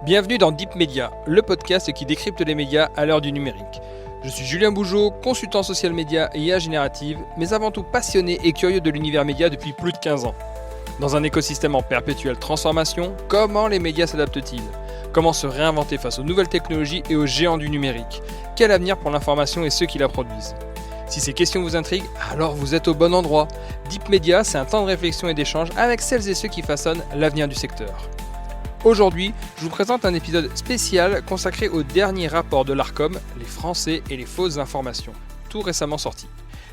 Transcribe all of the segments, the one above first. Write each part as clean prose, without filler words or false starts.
Bienvenue dans Deep Media, le podcast qui décrypte les médias à l'heure du numérique. Je suis Julien Bougeaud, consultant social média et IA générative, mais avant tout passionné et curieux de l'univers média depuis plus de 15 ans. Dans un écosystème en perpétuelle transformation, comment les médias s'adaptent-ils ? Comment se réinventer face aux nouvelles technologies et aux géants du numérique ? Quel avenir pour l'information et ceux qui la produisent ? Si ces questions vous intriguent, alors vous êtes au bon endroit. Deep Media, c'est un temps de réflexion et d'échange avec celles et ceux qui façonnent l'avenir du secteur. Aujourd'hui, je vous présente un épisode spécial consacré au dernier rapport de l'Arcom, les Français et les fausses informations, tout récemment sorti.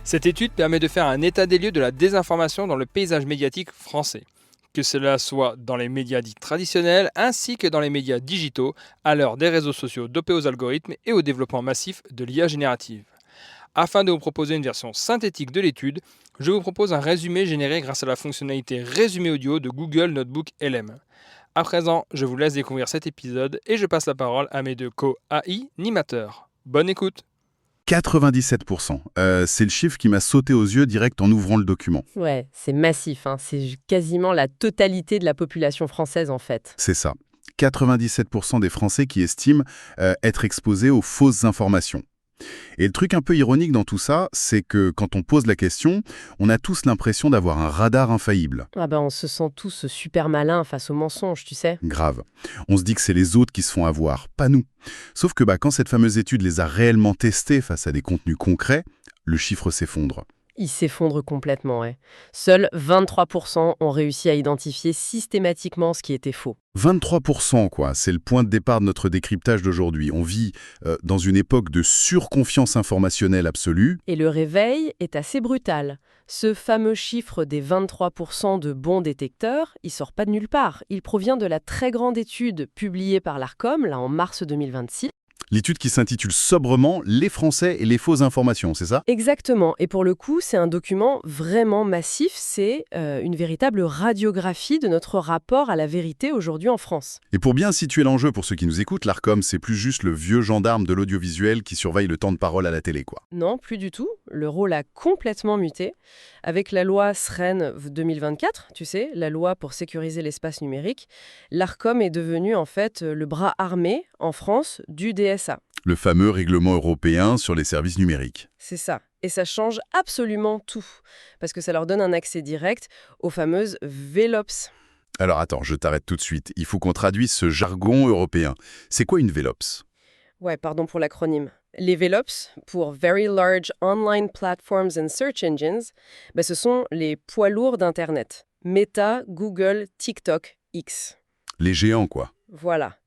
Cette étude permet de faire un état des lieux de la désinformation dans le paysage médiatique français, que cela soit dans les médias dits traditionnels ainsi que dans les médias digitaux, à l'heure des réseaux sociaux dopés aux algorithmes et au développement massif de l'IA générative. Afin de vous proposer une version synthétique de l'étude, je vous propose un résumé généré grâce à la fonctionnalité résumé audio de Google Notebook LM. À présent, je vous laisse découvrir cet épisode et je passe la parole à mes deux co-AI-nimateurs. Bonne écoute. 97%. C'est le chiffre qui m'a sauté aux yeux direct en ouvrant le document. Ouais, c'est massif, hein. C'est quasiment la totalité de la population française en fait. C'est ça. 97% des Français qui estiment être exposés aux fausses informations. Et le truc un peu ironique dans tout ça, c'est que quand on pose la question, on a tous l'impression d'avoir un radar infaillible. Ah ben on se sent tous super malins face aux mensonges, tu sais. Grave. On se dit que c'est les autres qui se font avoir, pas nous. Sauf que quand cette fameuse étude les a réellement testés face à des contenus concrets, le chiffre s'effondre. Il s'effondre complètement, ouais. Seuls 23% ont réussi à identifier systématiquement ce qui était faux. 23%, quoi. C'est le point de départ de notre décryptage d'aujourd'hui. On vit dans une époque de surconfiance informationnelle absolue. Et le réveil est assez brutal. Ce fameux chiffre des 23% de bons détecteurs, il sort pas de nulle part. Il provient de la très grande étude publiée par l'Arcom, là en mars 2026. L'étude qui s'intitule sobrement « Les Français et les fausses informations », c'est ça ? Exactement. Et pour le coup, c'est un document vraiment massif. C'est une véritable radiographie de notre rapport à la vérité aujourd'hui en France. Et pour bien situer l'enjeu pour ceux qui nous écoutent, l'Arcom, c'est plus juste le vieux gendarme de l'audiovisuel qui surveille le temps de parole à la télé, quoi. Non, plus du tout. Le rôle a complètement muté. Avec la loi SREN 2024, tu sais, la loi pour sécuriser l'espace numérique, l'Arcom est devenu en fait le bras armé en France du DSA. Le fameux règlement européen sur les services numériques. C'est ça. Et ça change absolument tout, parce que ça leur donne un accès direct aux fameuses VLOPS. Alors attends, je t'arrête tout de suite. Il faut qu'on traduise ce jargon européen. C'est quoi une VLOPS ? Ouais, pardon pour l'acronyme. Les VLOPS, pour Very Large Online Platforms and Search Engines, ce sont les poids lourds d'Internet. Meta, Google, TikTok, X. Les géants, quoi. Voilà.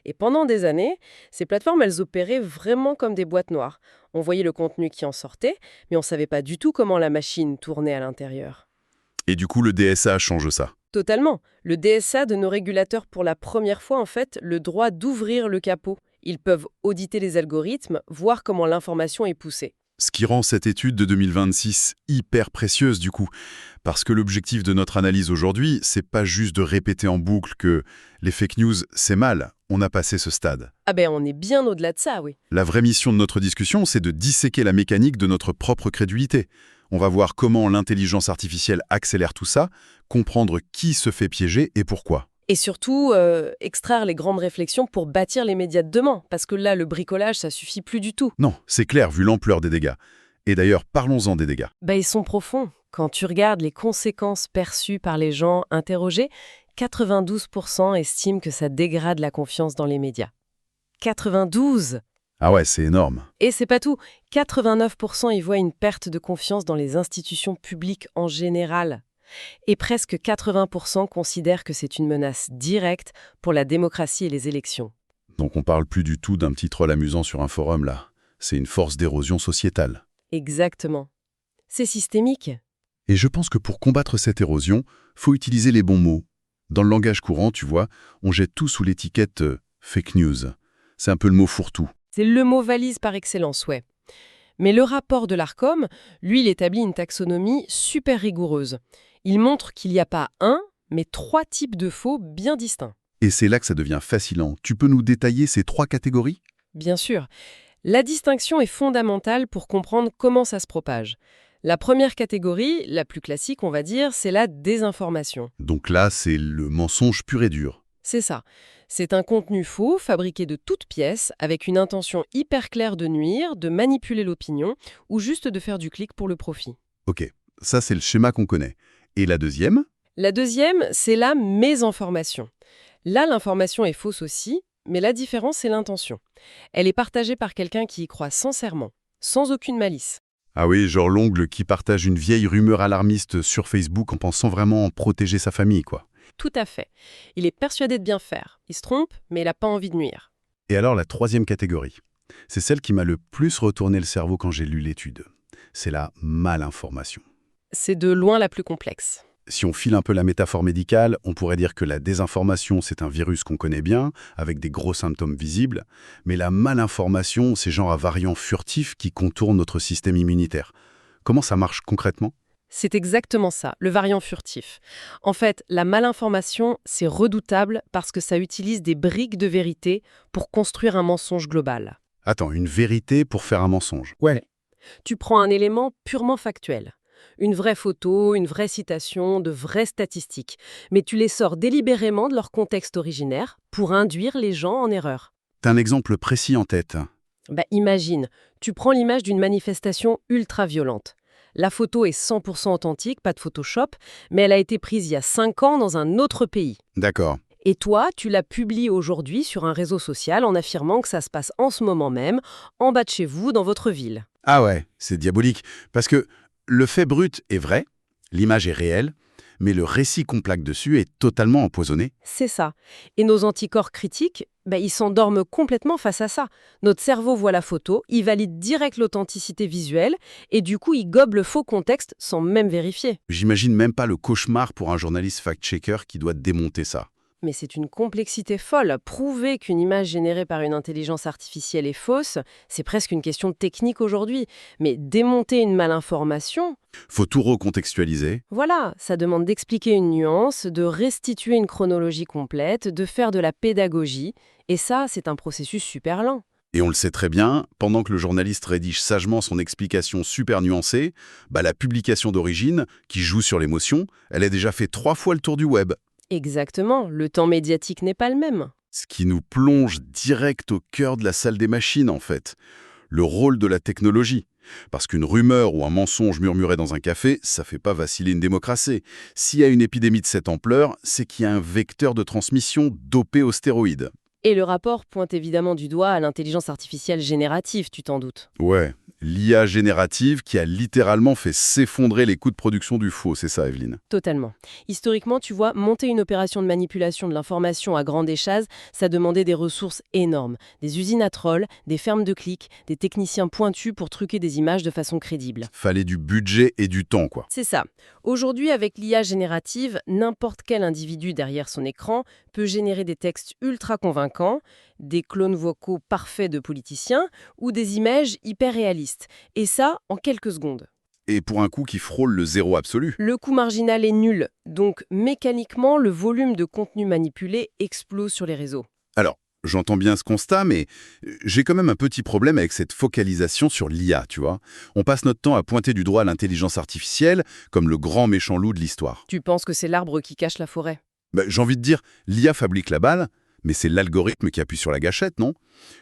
Et pendant des années, ces plateformes, elles opéraient vraiment comme des boîtes noires. On voyait le contenu qui en sortait, mais on ne savait pas du tout comment la machine tournait à l'intérieur. Et du coup, le DSA change ça. Totalement. Le DSA de nos régulateurs pour la première fois, en fait, le droit d'ouvrir le capot. Ils peuvent auditer les algorithmes, voir comment l'information est poussée. Ce qui rend cette étude de 2026 hyper précieuse du coup. Parce que l'objectif de notre analyse aujourd'hui, c'est pas juste de répéter en boucle que les fake news, c'est mal. On a passé ce stade. Ah on est bien au-delà de ça, oui. La vraie mission de notre discussion, c'est de disséquer la mécanique de notre propre crédulité. On va voir comment l'intelligence artificielle accélère tout ça, comprendre qui se fait piéger et pourquoi. Et surtout, extraire les grandes réflexions pour bâtir les médias de demain. Parce que là, le bricolage, ça suffit plus du tout. Non, c'est clair vu l'ampleur des dégâts. Et d'ailleurs, parlons-en des dégâts. Ils sont profonds. Quand tu regardes les conséquences perçues par les gens interrogés, 92% estiment que ça dégrade la confiance dans les médias. 92 ! Ah ouais, c'est énorme. Et c'est pas tout. 89% y voient une perte de confiance dans les institutions publiques en général. Et presque 80% considèrent que c'est une menace directe pour la démocratie et les élections. Donc on parle plus du tout d'un petit troll amusant sur un forum là. C'est une force d'érosion sociétale. Exactement. C'est systémique. Et je pense que pour combattre cette érosion, faut utiliser les bons mots. Dans le langage courant, tu vois, on jette tout sous l'étiquette fake news. C'est un peu le mot fourre-tout. C'est le mot valise par excellence, ouais. Mais le rapport de l'Arcom, lui, il établit une taxonomie super rigoureuse. Il montre qu'il n'y a pas un, mais 3 types de faux bien distincts. Et c'est là que ça devient fascinant. Tu peux nous détailler ces 3 catégories ? Bien sûr. La distinction est fondamentale pour comprendre comment ça se propage. La première catégorie, la plus classique, on va dire, c'est la désinformation. Donc là, c'est le mensonge pur et dur. C'est ça. C'est un contenu faux, fabriqué de toutes pièces, avec une intention hyper claire de nuire, de manipuler l'opinion, ou juste de faire du clic pour le profit. Ok, ça c'est le schéma qu'on connaît. Et la deuxième? La deuxième, c'est la mésinformation. Là, l'information est fausse aussi, mais la différence, c'est l'intention. Elle est partagée par quelqu'un qui y croit sincèrement, sans aucune malice. Ah oui, genre l'ongle qui partage une vieille rumeur alarmiste sur Facebook en pensant vraiment en protéger sa famille, quoi. Tout à fait. Il est persuadé de bien faire. Il se trompe, mais il n'a pas envie de nuire. Et alors la troisième catégorie, c'est celle qui m'a le plus retourné le cerveau quand j'ai lu l'étude. C'est la malinformation. C'est de loin la plus complexe. Si on file un peu la métaphore médicale, on pourrait dire que la désinformation, c'est un virus qu'on connaît bien, avec des gros symptômes visibles, mais la malinformation, c'est genre un variant furtif qui contourne notre système immunitaire. Comment ça marche concrètement? C'est exactement ça, le variant furtif. En fait, la malinformation, c'est redoutable parce que ça utilise des briques de vérité pour construire un mensonge global. Attends, une vérité pour faire un mensonge? Ouais. Tu prends un élément purement factuel. Une vraie photo, une vraie citation, de vraies statistiques. Mais tu les sors délibérément de leur contexte originaire pour induire les gens en erreur. T'as un exemple précis en tête? Imagine, tu prends l'image d'une manifestation ultra-violente. La photo est 100% authentique, pas de Photoshop, mais elle a été prise il y a 5 ans dans un autre pays. D'accord. Et toi, tu la publies aujourd'hui sur un réseau social en affirmant que ça se passe en ce moment même, en bas de chez vous, dans votre ville. Ah ouais, c'est diabolique, parce que le fait brut est vrai, l'image est réelle, mais le récit qu'on plaque dessus est totalement empoisonné. C'est ça. Et nos anticorps critiques, ils s'endorment complètement face à ça. Notre cerveau voit la photo, il valide direct l'authenticité visuelle, et du coup, il gobe le faux contexte sans même vérifier. J'imagine même pas le cauchemar pour un journaliste fact-checker qui doit démonter ça. Mais c'est une complexité folle. Prouver qu'une image générée par une intelligence artificielle est fausse, c'est presque une question de technique aujourd'hui. Mais démonter une malinformation, Faut tout recontextualiser. voilà, ça demande d'expliquer une nuance, de restituer une chronologie complète, de faire de la pédagogie. Et ça, c'est un processus super lent. Et on le sait très bien, pendant que le journaliste rédige sagement son explication super nuancée, la publication d'origine, qui joue sur l'émotion, elle a déjà fait 3 fois le tour du web. Exactement, le temps médiatique n'est pas le même. Ce qui nous plonge direct au cœur de la salle des machines, en fait. Le rôle de la technologie. Parce qu'une rumeur ou un mensonge murmuré dans un café, ça fait pas vaciller une démocratie. S'il y a une épidémie de cette ampleur, c'est qu'il y a un vecteur de transmission dopé aux stéroïdes. Et le rapport pointe évidemment du doigt à l'intelligence artificielle générative, tu t'en doutes. Ouais, l'IA générative qui a littéralement fait s'effondrer les coûts de production du faux, c'est ça, Evelyne? Totalement. Historiquement, tu vois, monter une opération de manipulation de l'information à grande échelle, ça demandait des ressources énormes. Des usines à trolls, des fermes de clics, des techniciens pointus pour truquer des images de façon crédible. Fallait du budget et du temps, quoi. C'est ça. Aujourd'hui, avec l'IA générative, n'importe quel individu derrière son écran peut générer des textes ultra convaincants, des clones vocaux parfaits de politiciens ou des images hyper réalistes. Et ça, en quelques secondes. Et pour un coût qui frôle le zéro absolu. Le coût marginal est nul, donc mécaniquement, le volume de contenu manipulé explose sur les réseaux. Alors, j'entends bien ce constat, mais j'ai quand même un petit problème avec cette focalisation sur l'IA, tu vois. On passe notre temps à pointer du doigt l'intelligence artificielle comme le grand méchant loup de l'histoire. Tu penses que c'est l'arbre qui cache la forêt? J'ai envie de dire, l'IA fabrique la balle, mais c'est l'algorithme qui appuie sur la gâchette, non?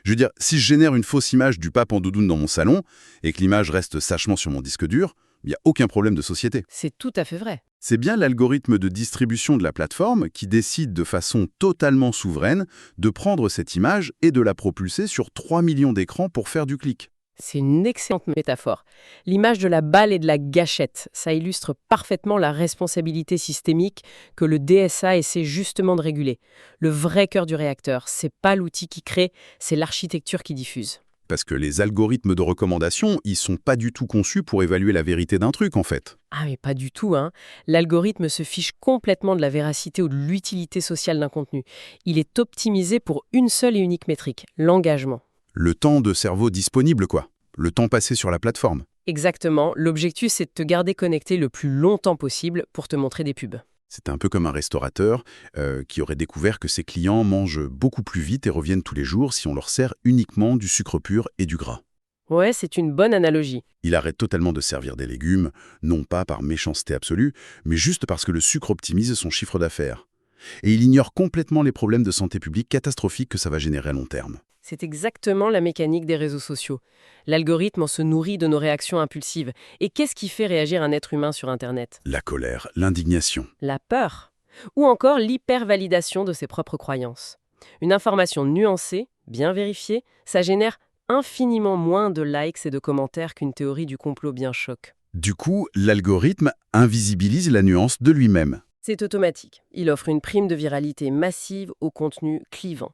Je veux dire, si je génère une fausse image du pape en doudoune dans mon salon, et que l'image reste sagement sur mon disque dur, il n'y a aucun problème de société. C'est tout à fait vrai. C'est bien l'algorithme de distribution de la plateforme qui décide de façon totalement souveraine de prendre cette image et de la propulser sur 3 millions d'écrans pour faire du clic. C'est une excellente métaphore. L'image de la balle et de la gâchette, ça illustre parfaitement la responsabilité systémique que le DSA essaie justement de réguler. Le vrai cœur du réacteur, c'est pas l'outil qui crée, c'est l'architecture qui diffuse. Parce que les algorithmes de recommandation, ils sont pas du tout conçus pour évaluer la vérité d'un truc, en fait. Ah mais pas du tout, hein. L'algorithme se fiche complètement de la véracité ou de l'utilité sociale d'un contenu. Il est optimisé pour une seule et unique métrique, l'engagement. Le temps de cerveau disponible, quoi. Le temps passé sur la plateforme. Exactement, l'objectif c'est de te garder connecté le plus longtemps possible pour te montrer des pubs. C'est un peu comme un restaurateur qui aurait découvert que ses clients mangent beaucoup plus vite et reviennent tous les jours si on leur sert uniquement du sucre pur et du gras. Ouais, c'est une bonne analogie. Il arrête totalement de servir des légumes, non pas par méchanceté absolue, mais juste parce que le sucre optimise son chiffre d'affaires. Et il ignore complètement les problèmes de santé publique catastrophiques que ça va générer à long terme. C'est exactement la mécanique des réseaux sociaux. L'algorithme en se nourrit de nos réactions impulsives. Et qu'est-ce qui fait réagir un être humain sur Internet? La colère, l'indignation. La peur. Ou encore l'hypervalidation de ses propres croyances. Une information nuancée, bien vérifiée, ça génère infiniment moins de likes et de commentaires qu'une théorie du complot bien choc. Du coup, l'algorithme invisibilise la nuance de lui-même. C'est automatique. Il offre une prime de viralité massive au contenu clivant.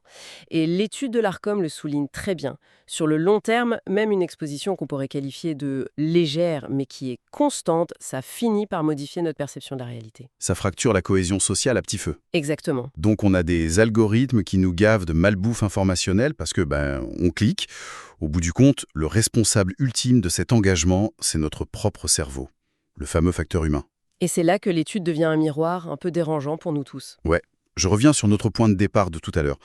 Et l'étude de l'Arcom le souligne très bien. Sur le long terme, même une exposition qu'on pourrait qualifier de légère, mais qui est constante, ça finit par modifier notre perception de la réalité. Ça fracture la cohésion sociale à petit feu. Exactement. Donc on a des algorithmes qui nous gavent de malbouffe informationnelle parce que, on clique. Au bout du compte, le responsable ultime de cet engagement, c'est notre propre cerveau. Le fameux facteur humain. Et c'est là que l'étude devient un miroir un peu dérangeant pour nous tous. Ouais, je reviens sur notre point de départ de tout à l'heure.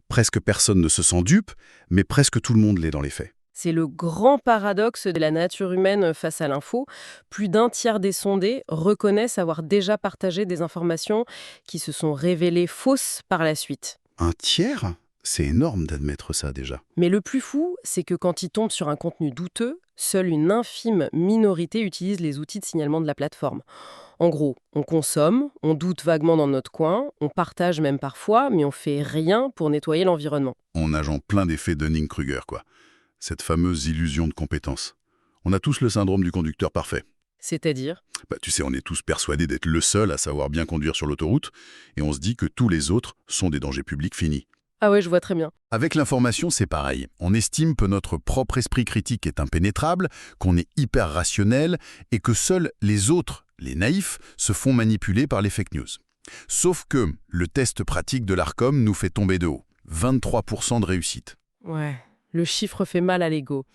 Presque personne ne se sent dupe, mais presque tout le monde l'est dans les faits. C'est le grand paradoxe de la nature humaine face à l'info. Plus d'un tiers des sondés reconnaissent avoir déjà partagé des informations qui se sont révélées fausses par la suite. Un tiers ? C'est énorme d'admettre ça déjà. Mais le plus fou, c'est que quand ils tombent sur un contenu douteux, seule une infime minorité utilise les outils de signalement de la plateforme. En gros, on consomme, on doute vaguement dans notre coin, on partage même parfois, mais on fait rien pour nettoyer l'environnement. On nage en plein d'effet Dunning-Kruger, quoi. Cette fameuse illusion de compétence. On a tous le syndrome du conducteur parfait. C'est-à-dire ? Tu sais, on est tous persuadés d'être le seul à savoir bien conduire sur l'autoroute, et on se dit que tous les autres sont des dangers publics finis. Ah ouais, je vois très bien. Avec l'information, c'est pareil. On estime que notre propre esprit critique est impénétrable, qu'on est hyper rationnel, et que seuls les autres, les naïfs, se font manipuler par les fake news. Sauf que le test pratique de l'Arcom nous fait tomber de haut. 23% de réussite. Ouais, le chiffre fait mal à l'ego.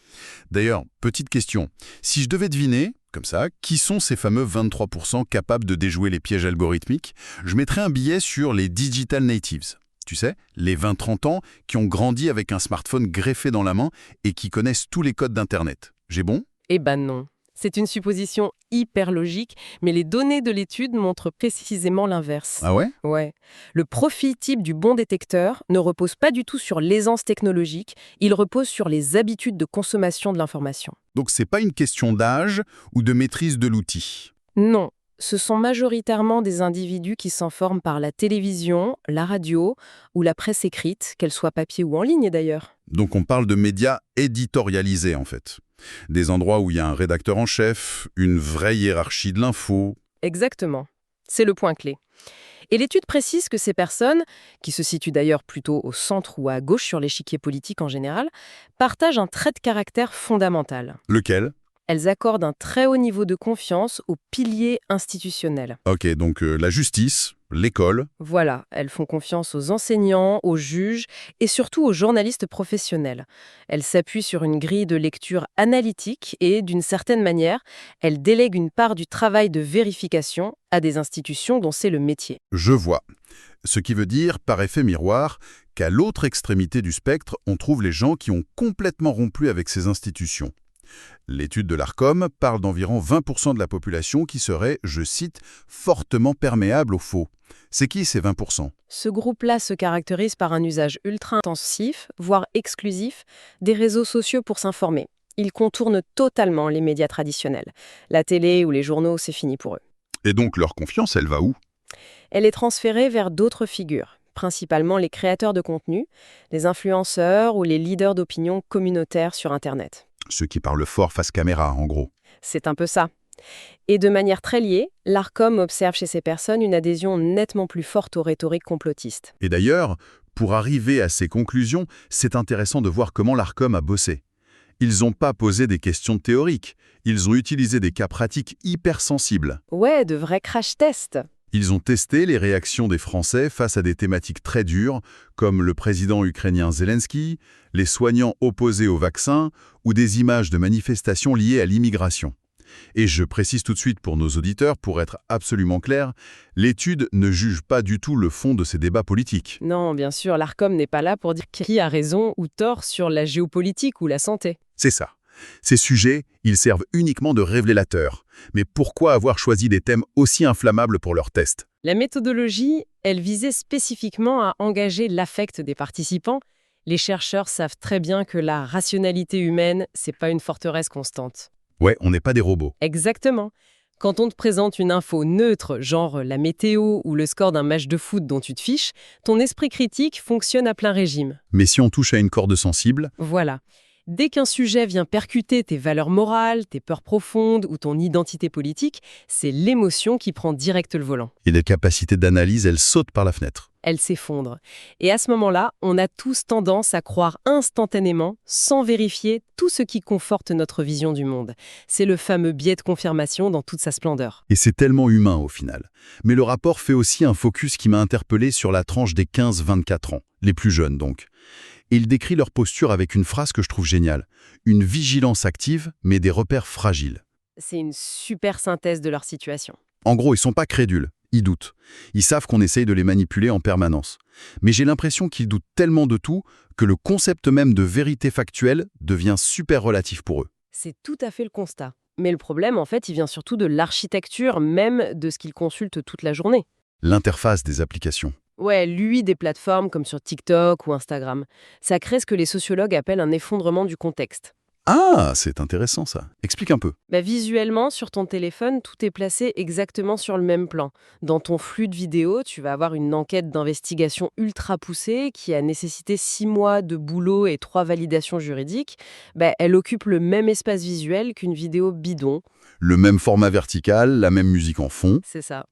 D'ailleurs, petite question. Si je devais deviner, comme ça, qui sont ces fameux 23% capables de déjouer les pièges algorithmiques, je mettrais un billet sur les digital natives. Tu sais, les 20-30 ans qui ont grandi avec un smartphone greffé dans la main et qui connaissent tous les codes d'Internet. J'ai bon ? Eh ben non. C'est une supposition hyper logique, mais les données de l'étude montrent précisément l'inverse. Ah ouais ? Ouais. Le profil type du bon détecteur ne repose pas du tout sur l'aisance technologique, il repose sur les habitudes de consommation de l'information. Donc c'est pas une question d'âge ou de maîtrise de l'outil. Non. Ce sont majoritairement des individus qui s'informent par la télévision, la radio ou la presse écrite, qu'elle soit papier ou en ligne d'ailleurs. Donc on parle de médias éditorialisés en fait. Des endroits où il y a un rédacteur en chef, une vraie hiérarchie de l'info. Exactement. C'est le point clé. Et l'étude précise que ces personnes, qui se situent d'ailleurs plutôt au centre ou à gauche sur l'échiquier politique en général, partagent un trait de caractère fondamental. Lequel ? Elles accordent un très haut niveau de confiance aux piliers institutionnels. Ok, donc la justice, l'école. Voilà, elles font confiance aux enseignants, aux juges et surtout aux journalistes professionnels. Elles s'appuient sur une grille de lecture analytique et, d'une certaine manière, elles délèguent une part du travail de vérification à des institutions dont c'est le métier. Je vois. Ce qui veut dire, par effet miroir, qu'à l'autre extrémité du spectre, on trouve les gens qui ont complètement rompu avec ces institutions. L'étude de l'Arcom parle d'environ 20% de la population qui serait, je cite, « fortement perméable au faux ». C'est qui ces 20% ? Ce groupe-là se caractérise par un usage ultra intensif, voire exclusif, des réseaux sociaux pour s'informer. Ils contournent totalement les médias traditionnels. La télé ou les journaux, c'est fini pour eux. Et donc leur confiance, elle va où ? Elle est transférée vers d'autres figures, principalement les créateurs de contenu, les influenceurs ou les leaders d'opinion communautaires sur Internet. Ceux qui parlent fort face caméra, en gros. C'est un peu ça. Et de manière très liée, l'Arcom observe chez ces personnes une adhésion nettement plus forte aux rhétoriques complotistes. Et d'ailleurs, pour arriver à ces conclusions, c'est intéressant de voir comment l'Arcom a bossé. Ils n'ont pas posé des questions théoriques, ils ont utilisé des cas pratiques hyper sensibles. Ouais, de vrais crash tests. Ils ont testé les réactions des Français face à des thématiques très dures, comme le président ukrainien Zelensky, les soignants opposés au vaccin ou des images de manifestations liées à l'immigration. Et je précise tout de suite pour nos auditeurs, pour être absolument clair, l'étude ne juge pas du tout le fond de ces débats politiques. Non, bien sûr, l'Arcom n'est pas là pour dire qui a raison ou tort sur la géopolitique ou la santé. C'est ça. Ces sujets, ils servent uniquement de révélateurs. Mais pourquoi avoir choisi des thèmes aussi inflammables pour leurs tests ? La méthodologie, elle visait spécifiquement à engager l'affect des participants. Les chercheurs savent très bien que la rationalité humaine, c'est pas une forteresse constante. Ouais, on n'est pas des robots. Exactement. Quand on te présente une info neutre, genre la météo ou le score d'un match de foot dont tu te fiches, ton esprit critique fonctionne à plein régime. Mais si on touche à une corde sensible, Voilà. Dès qu'un sujet vient percuter tes valeurs morales, tes peurs profondes ou ton identité politique, c'est l'émotion qui prend direct le volant. et les capacités d'analyse, elles sautent par la fenêtre. Elle s'effondre. Et à ce moment-là, on a tous tendance à croire instantanément, sans vérifier, tout ce qui conforte notre vision du monde. C'est le fameux biais de confirmation dans toute sa splendeur. Et c'est tellement humain au final. Mais le rapport fait aussi un focus qui m'a interpellé sur la tranche des 15-24 ans, les plus jeunes donc. Et il décrit leur posture avec une phrase que je trouve géniale. Une vigilance active, mais des repères fragiles. C'est une super synthèse de leur situation. En gros, ils sont pas crédules, ils doutent. Ils savent qu'on essaye de les manipuler en permanence. Mais j'ai l'impression qu'ils doutent tellement de tout que le concept même de vérité factuelle devient super relatif pour eux. C'est tout à fait le constat. Mais le problème, en fait, il vient surtout de l'architecture même de ce qu'ils consultent toute la journée. L'interface des applications. Ouais, l'UI des plateformes comme sur TikTok ou Instagram. Ça crée ce que les sociologues appellent un effondrement du contexte. Ah, c'est intéressant ça. Explique un peu. Visuellement, sur ton téléphone, tout est placé exactement sur le même plan. Dans ton flux de vidéos, tu vas avoir une enquête d'investigation ultra poussée qui a nécessité 6 mois de boulot et 3 validations juridiques. Elle occupe le même espace visuel qu'une vidéo bidon. Le même format vertical, la même musique en fond. C'est ça.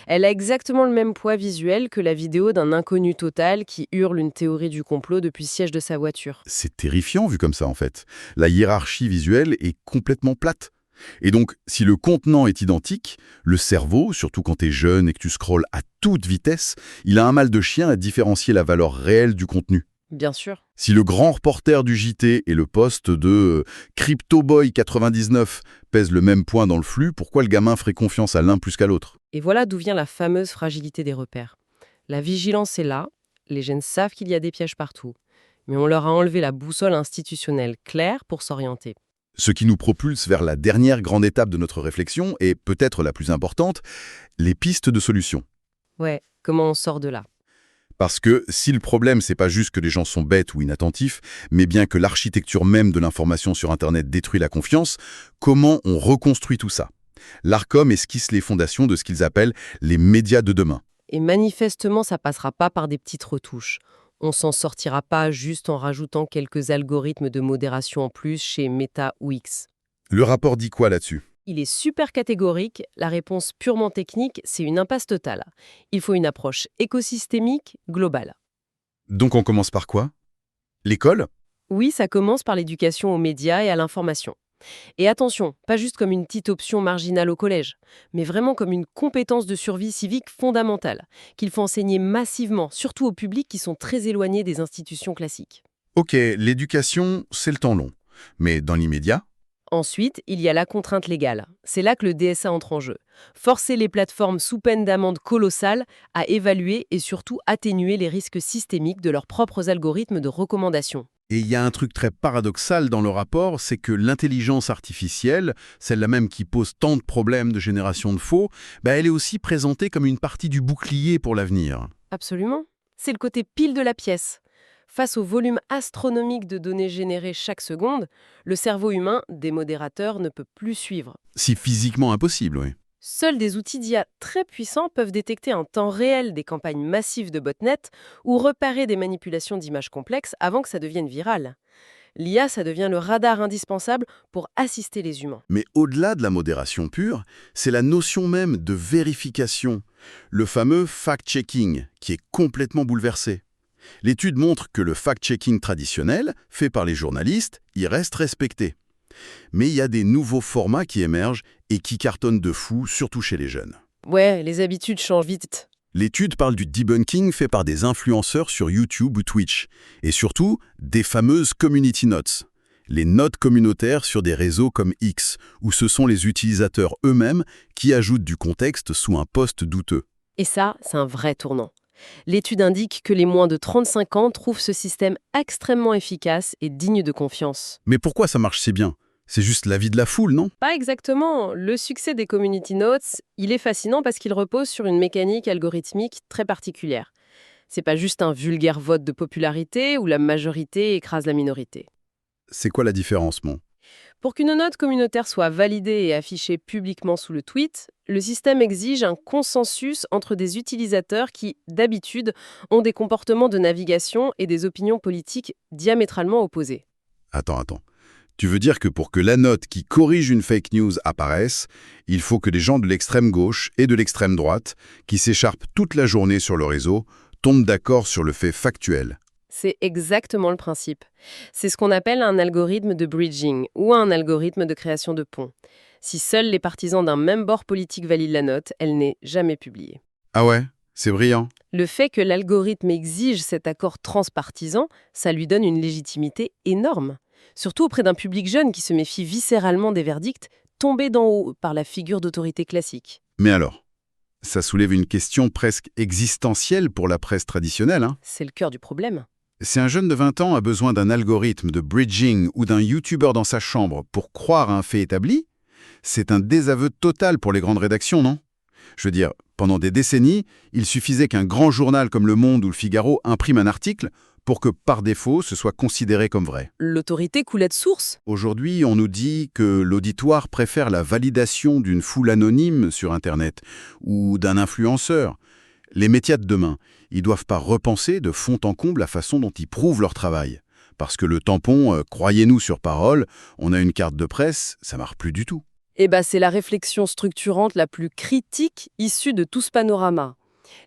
Elle a exactement le même poids visuel que la vidéo d'un inconnu total qui hurle une théorie du complot depuis le siège de sa voiture. C'est terrifiant vu comme ça en fait. La hiérarchie visuelle est complètement plate. Et donc, si le contenant est identique, le cerveau, surtout quand t'es jeune et que tu scrolles à toute vitesse, il a un mal de chien à différencier la valeur réelle du contenu. Bien sûr. Si le grand reporter du JT et le poste de CryptoBoy99 pèsent le même point dans le flux, pourquoi le gamin ferait confiance à l'un plus qu'à l'autre? Et voilà d'où vient la fameuse fragilité des repères. La vigilance est là, les jeunes savent qu'il y a des pièges partout, mais on leur a enlevé la boussole institutionnelle claire pour s'orienter. Ce qui nous propulse vers la dernière grande étape de notre réflexion, et peut-être la plus importante, les pistes de solutions. Ouais, comment on sort de là? Parce que si le problème, c'est pas juste que les gens sont bêtes ou inattentifs, mais bien que l'architecture même de l'information sur Internet détruit la confiance, comment on reconstruit tout ça? L'ARCOM esquisse les fondations de ce qu'ils appellent les médias de demain. Et manifestement, ça passera pas par des petites retouches. On s'en sortira pas juste en rajoutant quelques algorithmes de modération en plus chez Meta ou X. Le rapport dit quoi là-dessus? Il est super catégorique, la réponse purement technique, c'est une impasse totale. Il faut une approche écosystémique, globale. Donc on commence par quoi? L'école? Oui, ça commence par l'éducation aux médias et à l'information. Et attention, pas juste comme une petite option marginale au collège, mais vraiment comme une compétence de survie civique fondamentale, qu'il faut enseigner massivement, surtout aux publics qui sont très éloignés des institutions classiques. Ok, l'éducation, c'est le temps long. Mais dans l'immédiat? Ensuite, il y a la contrainte légale. C'est là que le DSA entre en jeu. Forcer les plateformes sous peine d'amende colossale à évaluer et surtout atténuer les risques systémiques de leurs propres algorithmes de recommandation. Et il y a un truc très paradoxal dans le rapport, c'est que l'intelligence artificielle, celle-là même qui pose tant de problèmes de génération de faux, elle est aussi présentée comme une partie du bouclier pour l'avenir. Absolument. C'est le côté pile de la pièce. Face au volume astronomique de données générées chaque seconde, le cerveau humain, des modérateurs, ne peut plus suivre. Si physiquement impossible, oui. Seuls des outils d'IA très puissants peuvent détecter en temps réel des campagnes massives de botnet ou repérer des manipulations d'images complexes avant que ça devienne viral. L'IA, ça devient le radar indispensable pour assister les humains. Mais au-delà de la modération pure, c'est la notion même de vérification, le fameux fact-checking, qui est complètement bouleversé. L'étude montre que le fact-checking traditionnel, fait par les journalistes, y reste respecté. Mais il y a des nouveaux formats qui émergent et qui cartonnent de fou, surtout chez les jeunes. Ouais, les habitudes changent vite. L'étude parle du debunking fait par des influenceurs sur YouTube ou Twitch, et surtout des fameuses community notes, les notes communautaires sur des réseaux comme X, où ce sont les utilisateurs eux-mêmes qui ajoutent du contexte sous un post douteux. Et ça, c'est un vrai tournant. L'étude indique que les moins de 35 ans trouvent ce système extrêmement efficace et digne de confiance. Mais pourquoi ça marche si bien? C'est juste l'avis de la foule, non? Pas exactement. Le succès des community notes, il est fascinant parce qu'il repose sur une mécanique algorithmique très particulière. C'est pas juste un vulgaire vote de popularité où la majorité écrase la minorité. C'est quoi la différence, mon? Pour qu'une note communautaire soit validée et affichée publiquement sous le tweet, le système exige un consensus entre des utilisateurs qui, d'habitude, ont des comportements de navigation et des opinions politiques diamétralement opposées. Attends. Tu veux dire que pour que la note qui corrige une fake news apparaisse, il faut que des gens de l'extrême gauche et de l'extrême droite, qui s'écharpent toute la journée sur le réseau, tombent d'accord sur le fait factuel. C'est exactement le principe. C'est ce qu'on appelle un algorithme de bridging ou un algorithme de création de ponts. Si seuls les partisans d'un même bord politique valident la note, elle n'est jamais publiée. Ah ouais? C'est brillant. Le fait que l'algorithme exige cet accord transpartisan, ça lui donne une légitimité énorme. Surtout auprès d'un public jeune qui se méfie viscéralement des verdicts tombés d'en haut par la figure d'autorité classique. Mais alors, ça soulève une question presque existentielle pour la presse traditionnelle, hein? C'est le cœur du problème. Si un jeune de 20 ans a besoin d'un algorithme de bridging ou d'un YouTuber dans sa chambre pour croire à un fait établi, c'est un désaveu total pour les grandes rédactions, non? Je veux dire, pendant des décennies, il suffisait qu'un grand journal comme Le Monde ou Le Figaro imprime un article pour que, par défaut, ce soit considéré comme vrai. L'autorité coulait de source. Aujourd'hui, on nous dit que l'auditoire préfère la validation d'une foule anonyme sur Internet ou d'un influenceur. Les médias de demain, ils ne doivent pas repenser de fond en comble la façon dont ils prouvent leur travail. Parce que le tampon « croyez-nous sur parole », on a une carte de presse, ça marche plus du tout. C'est la réflexion structurante la plus critique issue de tout ce panorama.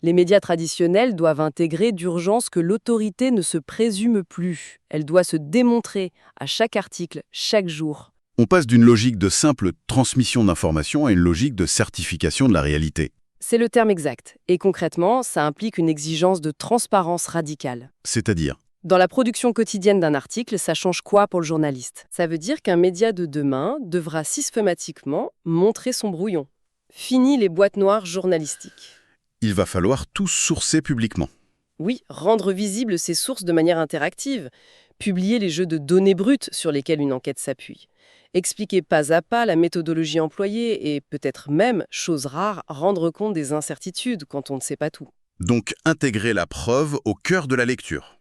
Les médias traditionnels doivent intégrer d'urgence que l'autorité ne se présume plus. Elle doit se démontrer à chaque article, chaque jour. On passe d'une logique de simple transmission d'informations à une logique de certification de la réalité. C'est le terme exact. Et concrètement, ça implique une exigence de transparence radicale. C'est-à-dire? Dans la production quotidienne d'un article, ça change quoi pour le journaliste? Ça veut dire qu'un média de demain devra systématiquement montrer son brouillon. Fini les boîtes noires journalistiques. Il va falloir tout sourcer publiquement. Oui, rendre visibles ces sources de manière interactive. Publier les jeux de données brutes sur lesquels une enquête s'appuie. Expliquer pas à pas la méthodologie employée et peut-être même, chose rare, rendre compte des incertitudes quand on ne sait pas tout. Donc intégrer la preuve au cœur de la lecture.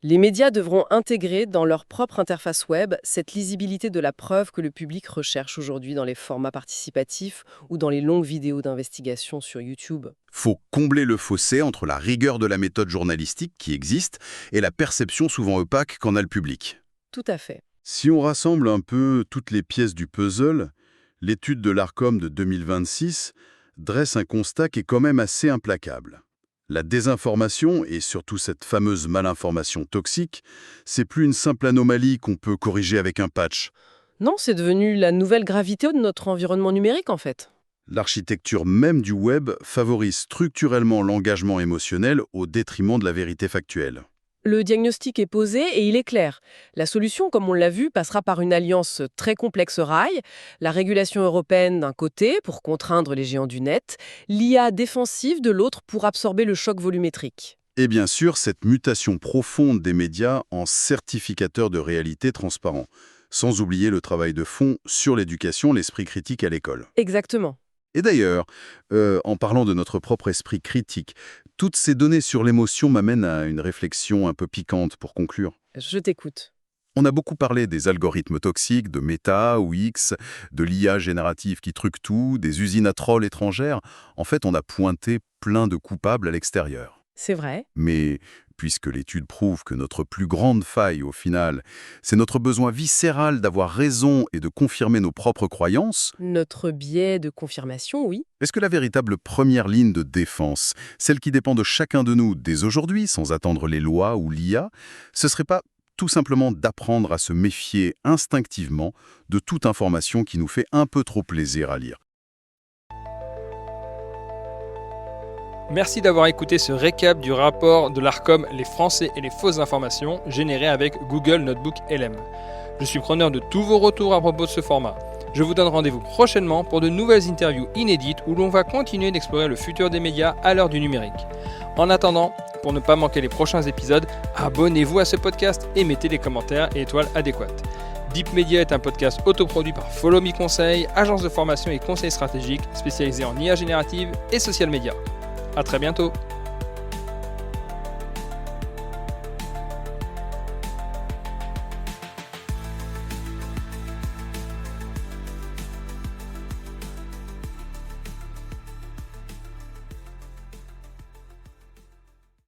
Les médias devront intégrer dans leur propre interface web cette lisibilité de la preuve que le public recherche aujourd'hui dans les formats participatifs ou dans les longues vidéos d'investigation sur YouTube. Faut combler le fossé entre la rigueur de la méthode journalistique qui existe et la perception souvent opaque qu'en a le public. Tout à fait. Si on rassemble un peu toutes les pièces du puzzle, l'étude de l'Arcom de 2026 dresse un constat qui est quand même assez implacable. La désinformation, et surtout cette fameuse malinformation toxique, c'est plus une simple anomalie qu'on peut corriger avec un patch. Non, c'est devenu la nouvelle gravité de notre environnement numérique en fait. L'architecture même du web favorise structurellement l'engagement émotionnel au détriment de la vérité factuelle. Le diagnostic est posé et il est clair. La solution, comme on l'a vu, passera par une alliance très complexe rail, la régulation européenne d'un côté pour contraindre les géants du net, l'IA défensive de l'autre pour absorber le choc volumétrique. Et bien sûr, cette mutation profonde des médias en certificateurs de réalité transparents, sans oublier le travail de fond sur l'éducation, l'esprit critique à l'école. Exactement. Et d'ailleurs, en parlant de notre propre esprit critique, toutes ces données sur l'émotion m'amènent à une réflexion un peu piquante pour conclure. Je t'écoute. On a beaucoup parlé des algorithmes toxiques, de Meta ou X, de l'IA générative qui truque tout, des usines à trolls étrangères. En fait, on a pointé plein de coupables à l'extérieur. C'est vrai. Mais puisque l'étude prouve que notre plus grande faille, au final, c'est notre besoin viscéral d'avoir raison et de confirmer nos propres croyances, Notre biais de confirmation, oui. est-ce que la véritable première ligne de défense, celle qui dépend de chacun de nous dès aujourd'hui, sans attendre les lois ou l'IA, ce serait pas tout simplement d'apprendre à se méfier instinctivement de toute information qui nous fait un peu trop plaisir à lire? Merci d'avoir écouté ce récap du rapport de l'Arcom Les Français et les fausses informations généré avec Google Notebook LM. Je suis preneur de tous vos retours à propos de ce format. Je vous donne rendez-vous prochainement pour de nouvelles interviews inédites où l'on va continuer d'explorer le futur des médias à l'heure du numérique. En attendant, pour ne pas manquer les prochains épisodes, abonnez-vous à ce podcast et mettez les commentaires et étoiles adéquates. Deep Media est un podcast autoproduit par Follow Me Conseil, agence de formation et conseil stratégique spécialisée en IA générative et social media. À très bientôt.